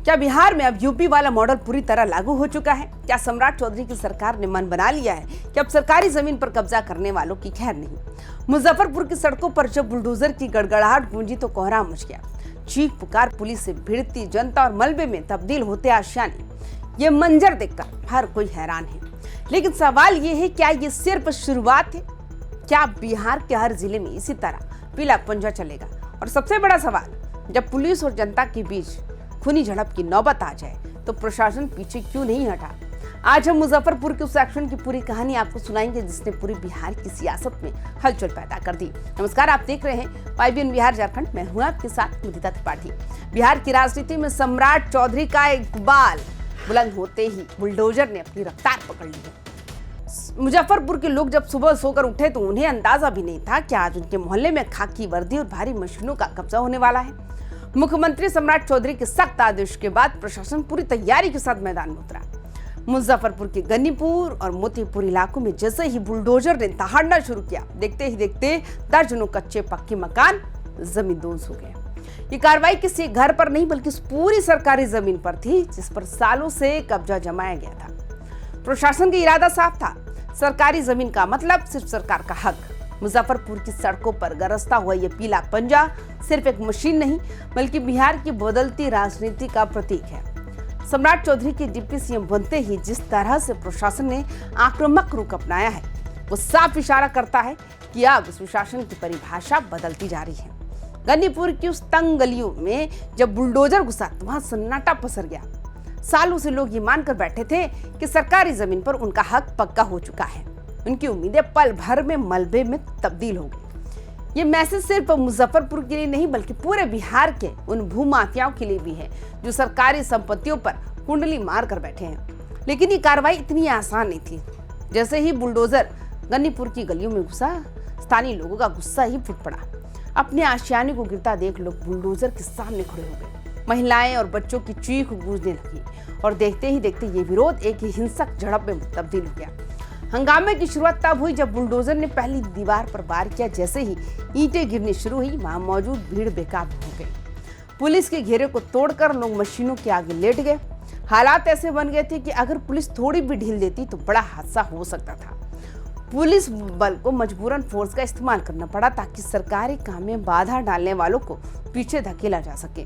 क्या बिहार में अब यूपी वाला मॉडल पूरी तरह लागू हो चुका है? क्या सम्राट चौधरी की सरकार ने मन बना लिया है कि अब सरकारी जमीन पर कब्जा करने वालों की खैर नहीं? मुजफ्फरपुर की सड़कों पर जब बुलडोजर की गड़गड़ाहट गूंजी तो कोहराम मच गया। चीख पुकार पुलिस से भिड़ती जनता और मलबे में तब्दील होते आशियाने। ये मंजर देखकर हर कोई हैरान है। लेकिन सवाल ये है, क्या ये सिर्फ शुरुआत है? क्या बिहार के हर जिले में इसी तरह पीला पंजा चलेगा? और सबसे बड़ा सवाल, जब पुलिस और जनता के बीच खूनी झड़प की नौबत आ जाए तो प्रशासन पीछे क्यों नहीं हटा? आज हम मुजफ्फरपुर के उस एक्शन की पूरी कहानी आपको सुनाएंगे जिसने पूरी बिहार की सियासत में हलचल पैदा कर दी। नमस्कार, आप देख रहे हैं YBN बिहार झारखंड। मैं हूं आपके साथ मुदिता त्रिपाठी। बिहार की राजनीति में सम्राट चौधरी का इकबाल बुलंद होते ही बुलडोजर ने अपनी रफ्तार पकड़ ली है। मुजफ्फरपुर के लोग जब सुबह सोकर उठे तो उन्हें अंदाजा भी नहीं था कि आज उनके मोहल्ले में खाकी वर्दी और भारी मशीनों का कब्जा होने वाला है। मुख्यमंत्री सम्राट चौधरी के सख्त आदेश के बाद प्रशासन पूरी तैयारी के साथ मैदान में उतरा। मुजफ्फरपुर के गन्नीपुर और मोतीपुर इलाकों में जैसे ही बुलडोजर ने दहाड़ना शुरू किया, देखते ही देखते दर्जनों कच्चे पक्के मकान जमींदोज हो गए। ये कार्रवाई किसी घर पर नहीं बल्कि पूरी सरकारी जमीन पर थी जिस पर सालों से कब्जा जमाया गया था। प्रशासन का इरादा साफ था, सरकारी जमीन का मतलब सिर्फ सरकार का हक। मुजफ्फरपुर की सड़कों पर गरजता हुआ ये पीला पंजा सिर्फ एक मशीन नहीं बल्कि बिहार की बदलती राजनीति का प्रतीक है। सम्राट चौधरी के डिप्टी सीएम बनते ही जिस तरह से प्रशासन ने आक्रामक रुख अपनाया है, वो साफ इशारा करता है कि अब सुशासन की परिभाषा बदलती जा रही है। गन्नीपुर की उस तंग गलियों में जब बुलडोजर घुसा तो वहां सन्नाटा पसर गया। सालों से लोग ये मानकर बैठे थे कि सरकारी जमीन पर उनका हक पक्का हो चुका है। उनकी उम्मीदें पल भर में मलबे में तब्दील हो गई। ये मैसेज सिर्फ मुजफ्फरपुर के लिए नहीं बल्कि पूरे बिहार के उन भूमाफियाओं के लिए भी है जो सरकारी संपत्तियों पर कुंडली मार कर बैठे हैं। लेकिन ये कार्रवाई इतनी आसान नहीं थी। जैसे ही बुलडोजर गन्नीपुर की गलियों में घुसा, स्थानीय लोगों का गुस्सा ही फूट पड़ा। अपने आशियाने को गिरता देख लोग बुलडोजर के सामने खड़े हो गए। महिलाएं और बच्चों की चीख गूंजने लगी और देखते ही देखते ये विरोध एक हिंसक झड़प में तब्दील हो गया। हंगामे की शुरुआत तब हुई जब बुलडोजर ने पहली दीवार पर वार किया। जैसे ही ईंटें गिरनी शुरू हुई, वहां मौजूद भीड़ बेकाबू हो गई। पुलिस के घेरे को तोड़कर लोग मशीनों के आगे लेट गए। हालात ऐसे बन गए थे कि अगर पुलिस थोड़ी भी ढील देती तो बड़ा हादसा हो सकता था। पुलिस बल को मजबूरन फोर्स का इस्तेमाल करना पड़ा ताकि सरकारी काम में बाधा डालने वालों को पीछे धकेला जा सके।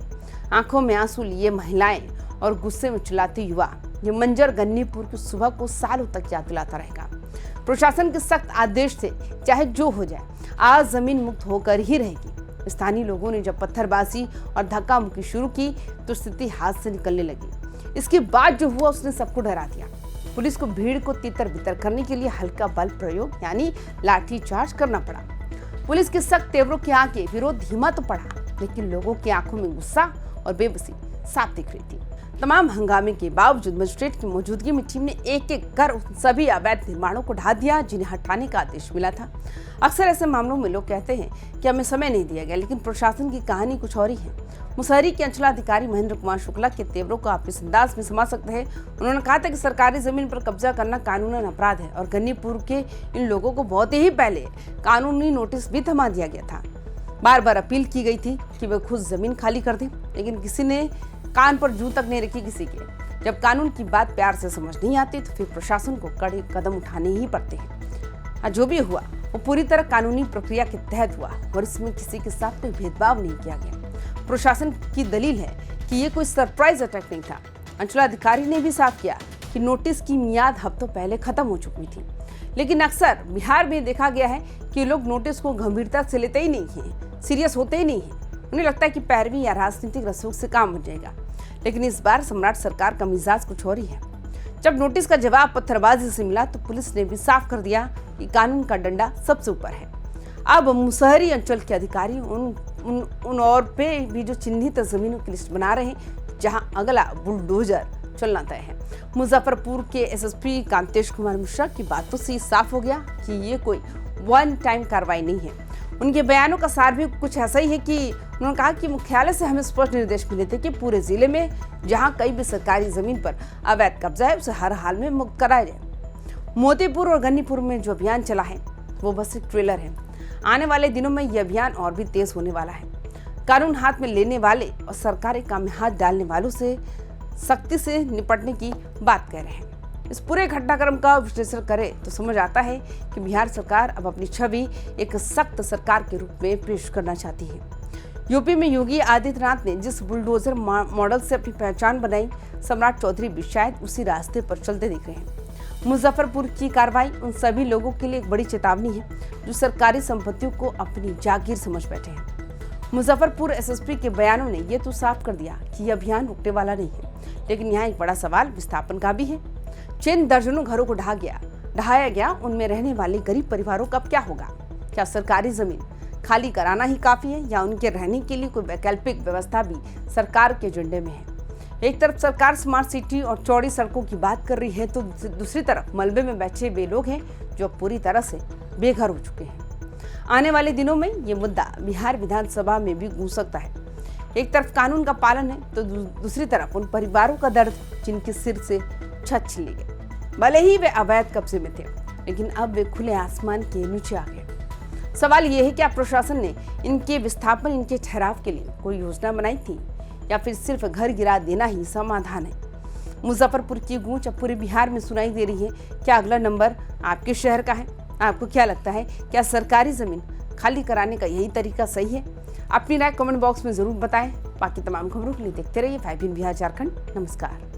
आंखों में आंसू लिए महिलाएं और गुस्से में चिल्लाते युवा, ये मंजर गन्नीपुर की सुबह को सालों तक याद दिलाता रहेगा। प्रशासन के सख्त आदेश से चाहे जो हो जाए, आज जमीन मुक्त होकर ही रहेगी। स्थानीय लोगों ने जब पत्थरबाजी और धक्का मुक्की शुरू की तो स्थिति हाथ से निकलने लगी। इसके बाद जो हुआ उसने सबको डरा दिया। पुलिस को भीड़ को तितर बितर करने के लिए हल्का बल प्रयोग यानी लाठी चार्ज करना पड़ा। पुलिस के सख्त तेवरों के आगे विरोध धीमा तो पड़ा, लेकिन लोगों की आंखों में गुस्सा और बेबसी साफ दिख रही थी। तमाम हंगामे के बावजूद मजिस्ट्रेट की मौजूदगी में टीम ने एक एक कर उन सभी अवैध निर्माणों को ढा दिया जिन्हें हटाने का आदेश मिला था। अक्सर ऐसे मामलों में लोग कहते हैं कि हमें समय नहीं दिया गया, लेकिन प्रशासन की कहानी कुछ और ही है। मुसहरी के अंचलाधिकारी महेंद्र कुमार शुक्ला के तेवरों को आप इस अंदाज में समझ सकते हैं। उन्होंने कहा था कि सरकारी जमीन पर कब्जा करना कानूनन अपराध है और गन्नीपुर के इन लोगों को बहुत ही पहले कानूनी नोटिस भी थमा दिया गया था। बार बार अपील की गई थी कि वे खुद जमीन खाली कर दें, लेकिन किसी ने कान पर जू तक नहीं रखी किसी के। जब कानून की बात प्यार से समझ नहीं आती तो फिर प्रशासन को कड़े कदम उठाने ही पड़ते हैं। जो भी हुआ वो पूरी तरह कानूनी प्रक्रिया के तहत हुआ और इसमें किसी के साथ कोई भेदभाव नहीं किया गया। प्रशासन की दलील है कि ये कोई सरप्राइज अटैक नहीं था। अंचलाधिकारी ने भी साफ किया कि नोटिस की मियाद हफ्तों पहले खत्म हो चुकी थी। लेकिन अक्सर बिहार में देखा गया है कि लोग नोटिस को गंभीरता से लेते ही नहीं है, सीरियस होते ही नहीं है। उन्हें लगता है कि पैरवी या राजनीतिक रसूख से काम हो जाएगा। लेकिन इस बार सम्राट सरकार का मिजाज कुछ और ही है। जब नोटिस का जवाब पत्थरबाजी से मिला तो पुलिस ने भी साफ कर दिया कि कानून का डंडा सबसे ऊपर है। अब मुसहरी अंचल के अधिकारी उन और पे भी जो चिन्हित जमीनों की लिस्ट बना रहे हैं जहां अगला बुलडोजर चलना तय है। मुजफ्फरपुर के एसएसपी कांतेश कुमार मिश्रा की बातों से साफ हो गया कि ये कोई वन टाइम कार्रवाई नहीं है। उनके बयानों का सार भी कुछ ऐसा ही है कि उन्होंने कहा कि मुख्यालय से हमें स्पष्ट निर्देश मिले थे कि पूरे जिले में जहां कहीं भी सरकारी जमीन पर अवैध कब्जा है उसे हर हाल में मुक्त कराया जाए। मोतीपुर और गन्नीपुर में जो अभियान चला है वो बस एक ट्रेलर है। आने वाले दिनों में ये अभियान और भी तेज होने वाला है। कानून हाथ में लेने वाले और सरकारी काम में हाथ डालने वालों से सख्ती से निपटने की बात कह रहे हैं। इस पूरे घटनाक्रम का विश्लेषण करें तो समझ आता है कि बिहार सरकार अब अपनी छवि एक सख्त सरकार के रूप में पेश करना चाहती है। यूपी में योगी आदित्यनाथ ने जिस बुलडोजर मॉडल से अपनी पहचान बनाई, सम्राट चौधरी भी शायद उसी रास्ते पर चलते दिख रहे हैं। मुजफ्फरपुर की कार्रवाई उन सभी लोगों के लिए एक बड़ी चेतावनी है जो सरकारी संपत्तियों को अपनी जागीर समझ बैठे हैं। मुजफ्फरपुर एसएसपी के बयानों ने यह तो साफ कर दिया कि यह अभियान रुकने वाला नहीं है, लेकिन यहाँ एक बड़ा सवाल विस्थापन का भी है। चीन दर्जनों घरों को ढहाया गया, उनमें रहने वाले गरीब परिवारों का क्या होगा? क्या सरकारी जमीन खाली कराना ही काफी है या उनके रहने के लिए कोई वैकल्पिक व्यवस्था भी सरकार के एजेंडे में है? एक तरफ सरकार स्मार्ट सिटी और चौड़ी सड़कों की बात कर रही है तो दूसरी तरफ मलबे में बैठे वे लोग हैं जो पूरी तरह से बेघर हो चुके हैं। आने वाले दिनों में ये मुद्दा बिहार विधानसभा में भी गूंज सकता है। एक तरफ कानून का पालन है तो दूसरी तरफ उन परिवारों का दर्द जिनके सिर से छत छिली गई। भले ही वे अवैध कब्जे में थे, लेकिन अब वे खुले आसमान के नीचे आ गए। सवाल ये है कि प्रशासन ने इनके विस्थापन, इनके ठहराव के लिए कोई योजना बनाई थी या फिर सिर्फ घर गिरा देना ही समाधान है? मुजफ्फरपुर की गूंज अब पूरे बिहार में सुनाई दे रही है। क्या अगला नंबर आपके शहर का है? आपको क्या लगता है, क्या सरकारी जमीन खाली कराने का यही तरीका सही है? अपनी राय कमेंट बॉक्स में जरूर बताएं। बाकी तमाम खबरों के लिए देखते रहिए 5 बिहार झारखंड। नमस्कार।